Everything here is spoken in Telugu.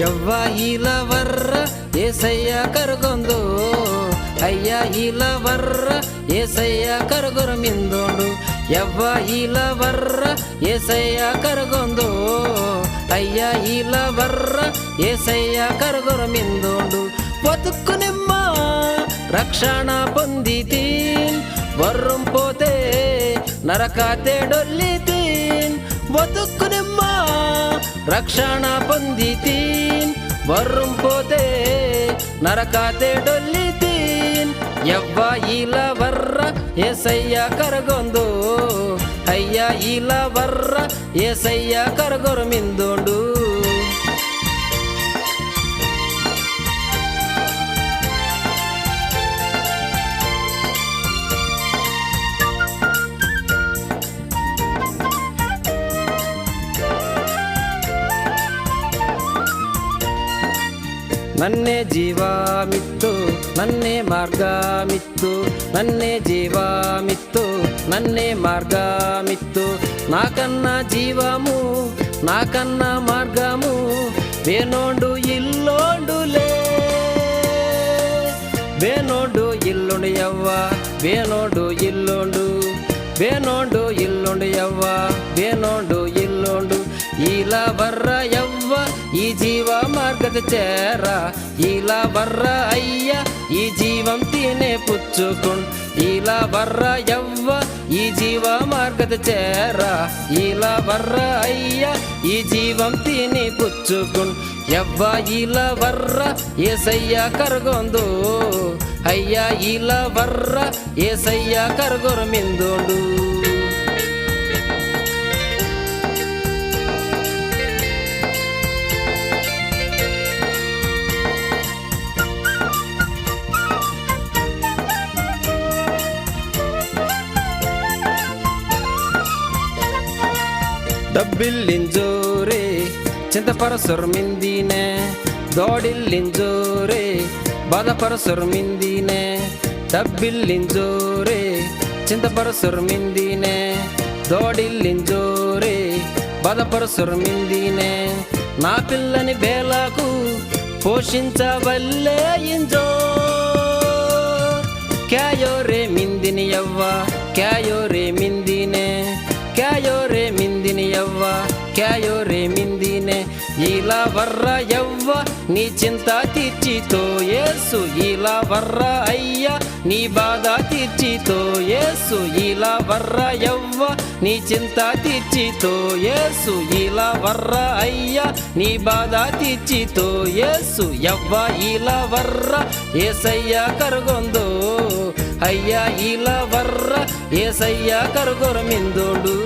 ಯವ್ವ ಇಲವರ್ರ ಏಸಯ್ಯ ಕರ್ಗೊಂದು ಅಯ್ಯ ಇಲವರ್ರ ಏಸಯ್ಯ ಕರ್ಗೊರ ಮಿಂದೋಂಡು ಯವ್ವ ಇಲವರ್ರ ಏಸಯ್ಯ ಕರ್ಗೊಂದು ಅಯ್ಯ ಇಲವರ್ರ ಏಸಯ್ಯ ಕರ್ಗೊರ ಮಿಂದೋಂಡು బతుకు నిమ్మ రక్షణ పొందితీన్ వర్రం పోతే నరకాతే డొల్లితీన్ బతుకు నిమ్మ రక్షణ పొందితీన్ వర్రం పోతే నరకాతే డొల్లితీన్ యవ్వ ఇలవర్ర ఏసయ్య కరగొందు అయ్య ఇలవర్ర ఏసయ్య కరగొర మిందోండు నన్నే జీవామిత్తు నన్నే మార్గమిత్తు నన్నే జీవామిత్తు నన్నే మార్గమిత్తు నాకన్నా జీవము నాకన్నా మార్గము వేనోండు ఇల్లోండులే వేనోండు ఇల్లుండు యవ్వ వేనోండు ఇల్లుండు వేనోండు ఇల్లుండు యవ్వ వేనోండు ఇల్లుండు ఇలా వర్ర యవ్వ ఈ జీవ మార్గద చేర ఇలా వర్ర అయ్య ఈ జీవం తినే పుచ్చుకుండ్ ఇలా వర్ర యవ్వ ఈ జీవ మార్గద చేర ఇలా వర్ర అయ్య ఈ జీవం తిని పుచ్చుకుండ్ యవ్వ ఇలా వర్ర ఏసయ్య కరగొందు అయ్య ఇలా వర్ర ఏసయ్య కరగొర మిందోండు ಡಬ್ಬಿಲ್ಲಿಂಜೋರೆ చింతపరసొర్ మిందినే దోడిల్లింజోరే బాధపరసొర్ మిందినే డబ్బిల్లింజోరే చింతపరసొర్ మిందినే దోడిల్లింజోరే బాధపరసొర్ మిందినే నా పిల్లని బేలకు పోషించవల్లే ఇంజో క్యాయో రే మిందిని యవ్వ క్యాయో రే మిందినే క్యాయో రే మిందిని యవ్వ క్యాయో రే మిందినే ఇలా వర్ర యవ్వ నీ చింత తీర్చితో యేసు ఇలా వర్ర అయ్య నీ బాధ తీర్చితో యేసు ఇలా వర్ర యవ్వ నీ చింత తీర్చితో యేసు ఇలా వర్ర అయ్య నీ బాధ తీర్చితో యేసు యవ్వ ఇలా వర్ర ఏసయ్య కరగొందు అయ్య ఇలా వర్ర ఏసయ్య కరగొర మిందోండు